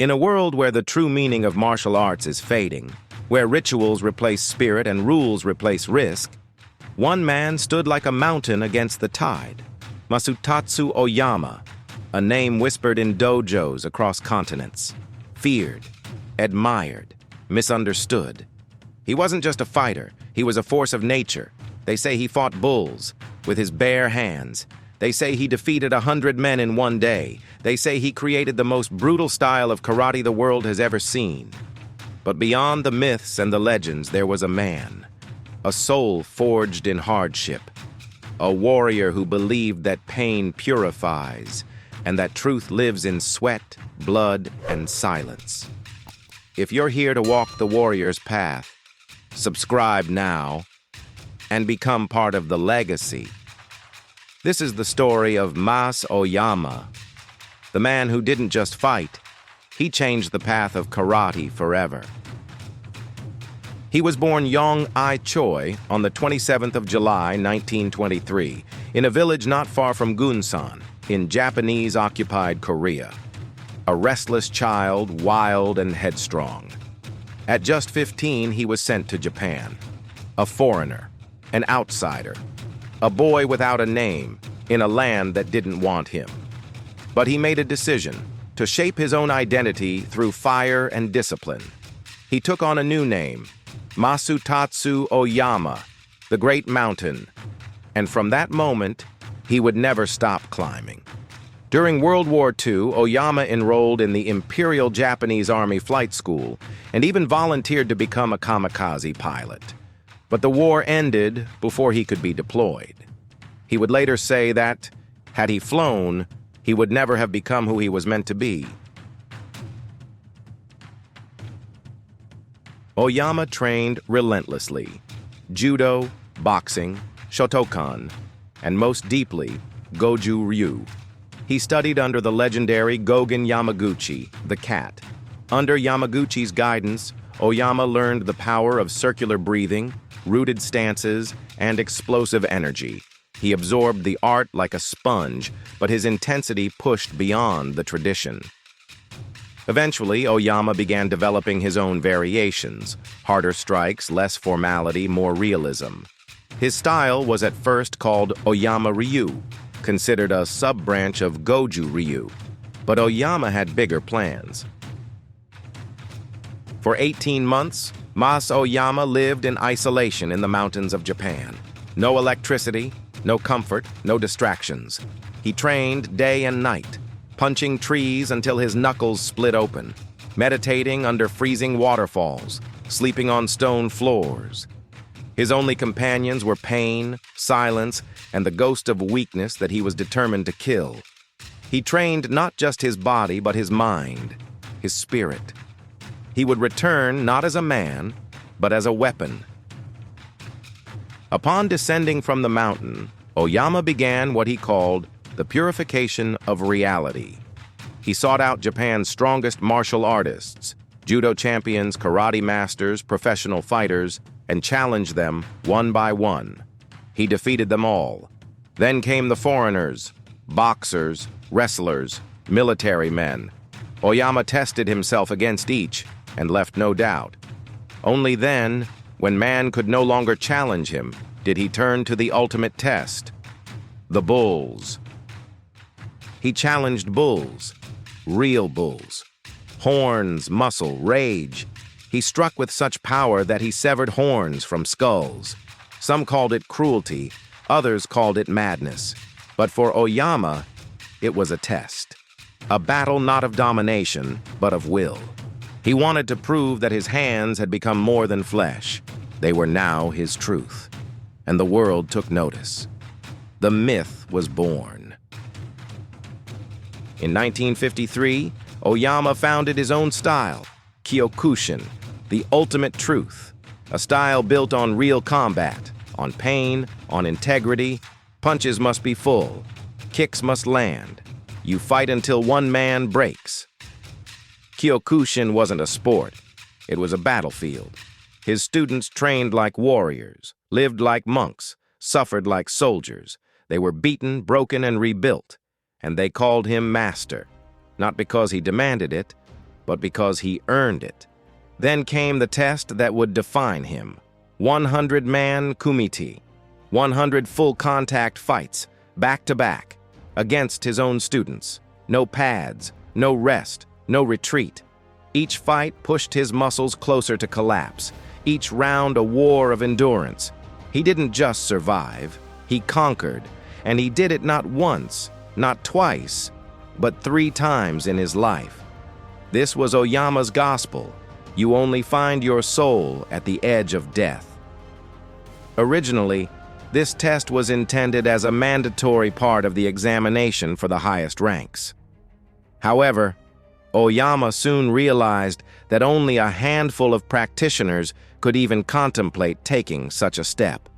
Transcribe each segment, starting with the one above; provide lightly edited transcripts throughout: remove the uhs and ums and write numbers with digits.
In a world where the true meaning of martial arts is fading, where rituals replace spirit and rules replace risk, one man stood like a mountain against the tide. Masutatsu Oyama, a name whispered in dojos across continents. Feared, admired, misunderstood. He wasn't just a fighter, he was a force of nature. They say he fought bulls with his bare hands. They say he defeated 100 men in one day. They say he created the most brutal style of karate the world has ever seen. But beyond the myths and the legends, there was a man, a soul forged in hardship, a warrior who believed that pain purifies and that truth lives in sweat, blood, and silence. If you're here to walk the warrior's path, subscribe now and become part of the legacy. This is the story of Mas Oyama, the man who didn't just fight, he changed the path of karate forever. He was born Yong-ai Choi on the 27th of July, 1923, in a village not far from Gunsan, in Japanese-occupied Korea. A restless child, wild and headstrong. At just 15, he was sent to Japan. A foreigner, an outsider, a boy without a name, in a land that didn't want him. But he made a decision to shape his own identity through fire and discipline. He took on a new name, Masutatsu Oyama, the Great Mountain, and from that moment, he would never stop climbing. During World War II, Oyama enrolled in the Imperial Japanese Army Flight School and even volunteered to become a kamikaze pilot. But the war ended before he could be deployed. He would later say that, had he flown, he would never have become who he was meant to be. Oyama trained relentlessly. Judo, boxing, Shotokan, and most deeply, Goju-Ryu. He studied under the legendary Gogen Yamaguchi, the Cat. Under Yamaguchi's guidance, Oyama learned the power of circular breathing, rooted stances, and explosive energy. He absorbed the art like a sponge, but his intensity pushed beyond the tradition. Eventually, Oyama began developing his own variations, harder strikes, less formality, more realism. His style was at first called Oyama Ryu, considered a sub-branch of Goju-Ryu, but Oyama had bigger plans. For 18 months, Mas Oyama lived in isolation in the mountains of Japan. No electricity, no comfort, no distractions. He trained day and night, punching trees until his knuckles split open, meditating under freezing waterfalls, sleeping on stone floors. His only companions were pain, silence, and the ghost of weakness that he was determined to kill. He trained not just his body, but his mind, his spirit. He would return not as a man, but as a weapon. Upon descending from the mountain, Oyama began what he called the purification of reality. He sought out Japan's strongest martial artists, judo champions, karate masters, professional fighters, and challenged them one by one. He defeated them all. Then came the foreigners, boxers, wrestlers, military men. Oyama tested himself against each and left no doubt. Only then, when man could no longer challenge him, did he turn to the ultimate test, the bulls. He challenged bulls, real bulls. Horns, muscle, rage. He struck with such power that he severed horns from skulls. Some called it cruelty, others called it madness. But for Oyama, it was a test. A battle not of domination, but of will. He wanted to prove that his hands had become more than flesh. They were now his truth. And the world took notice. The myth was born. In 1953, Oyama founded his own style, Kyokushin, the ultimate truth, a style built on real combat, on pain, on integrity. Punches must be full, kicks must land. You fight until one man breaks. Kyokushin wasn't a sport, it was a battlefield. His students trained like warriors, lived like monks, suffered like soldiers. They were beaten, broken, and rebuilt, and they called him master, not because he demanded it, but because he earned it. Then came the test that would define him. 100-man Kumite. 100 full-contact fights, back-to-back, against his own students. No pads, no rest, no retreat. Each fight pushed his muscles closer to collapse. Each round a war of endurance. He didn't just survive, he conquered, and he did it not once, not twice, but 3 times in his life. This was Oyama's gospel. You only find your soul at the edge of death. Originally, this test was intended as a mandatory part of the examination for the highest ranks. However, Oyama soon realized that only a handful of practitioners could even contemplate taking such a step.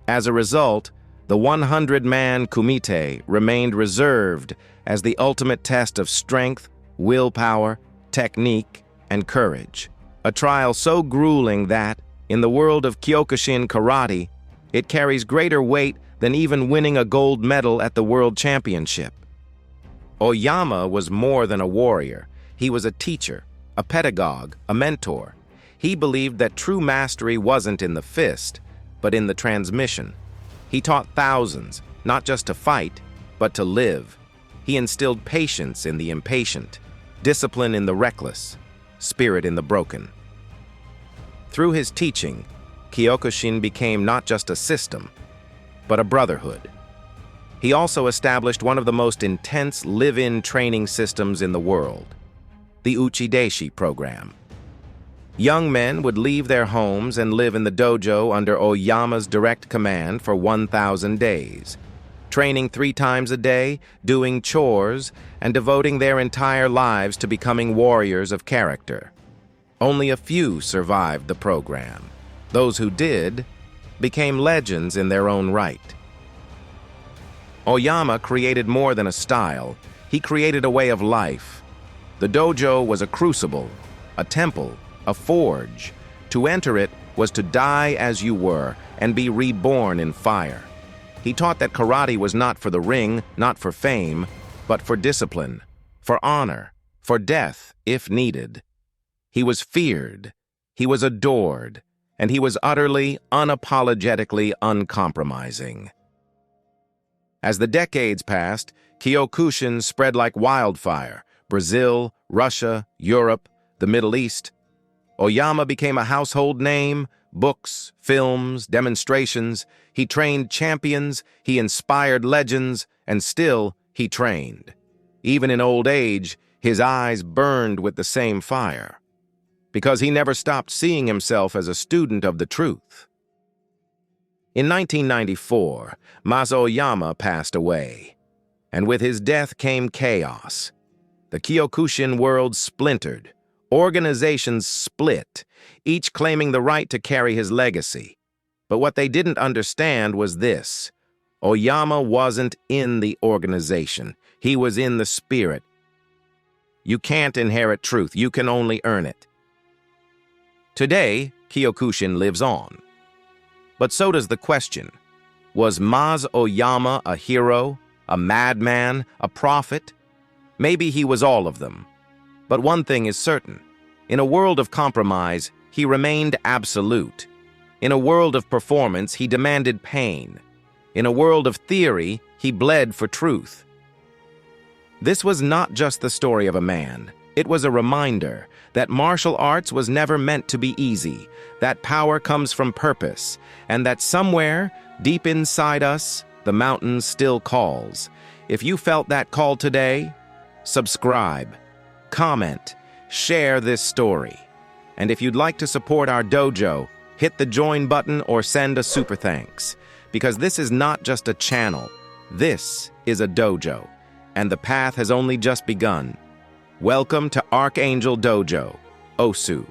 As a result, the 100-man Kumite remained reserved as the ultimate test of strength, willpower, technique, and courage. A trial so grueling that, in the world of Kyokushin karate, it carries greater weight than even winning a gold medal at the World Championship. Oyama was more than a warrior. He was a teacher, a pedagogue, a mentor. He believed that true mastery wasn't in the fist, but in the transmission. He taught thousands, not just to fight, but to live. He instilled patience in the impatient, discipline in the reckless, spirit in the broken. Through his teaching, Kyokushin became not just a system, but a brotherhood. He also established one of the most intense live-in training systems in the world, the Uchideshi program. Young men would leave their homes and live in the dojo under Oyama's direct command for 1,000 days, training 3 times a day, doing chores, and devoting their entire lives to becoming warriors of character. Only a few survived the program. Those who did became legends in their own right. Oyama created more than a style. He created a way of life. The dojo was a crucible, a temple, a forge. To enter it was to die as you were and be reborn in fire. He taught that karate was not for the ring, not for fame, but for discipline, for honor, for death, if needed. He was feared, he was adored, and he was utterly, unapologetically uncompromising. As the decades passed, Kyokushin spread like wildfire. Brazil, Russia, Europe, the Middle East. Oyama became a household name. Books, films, demonstrations. He trained champions, he inspired legends, and still he trained. Even in old age, his eyes burned with the same fire, because he never stopped seeing himself as a student of the truth. In 1994, Masutatsu Oyama passed away, and with his death came chaos. The Kyokushin world splintered. Organizations split, each claiming the right to carry his legacy. But what they didn't understand was this: Oyama wasn't in the organization. He was in the spirit. You can't inherit truth. You can only earn it. Today, Kyokushin lives on. But so does the question: was Masutatsu Oyama a hero, a madman, a prophet? Maybe he was all of them. But one thing is certain. In a world of compromise, he remained absolute. In a world of performance, he demanded pain. In a world of theory, he bled for truth. This was not just the story of a man. It was a reminder that martial arts was never meant to be easy, that power comes from purpose, and that somewhere, deep inside us, the mountain still calls. If you felt that call today, subscribe, comment, share this story. And if you'd like to support our dojo, hit the join button or send a super thanks. Because this is not just a channel. This is a dojo, and the path has only just begun. Welcome to Archangel Dojo, Osu.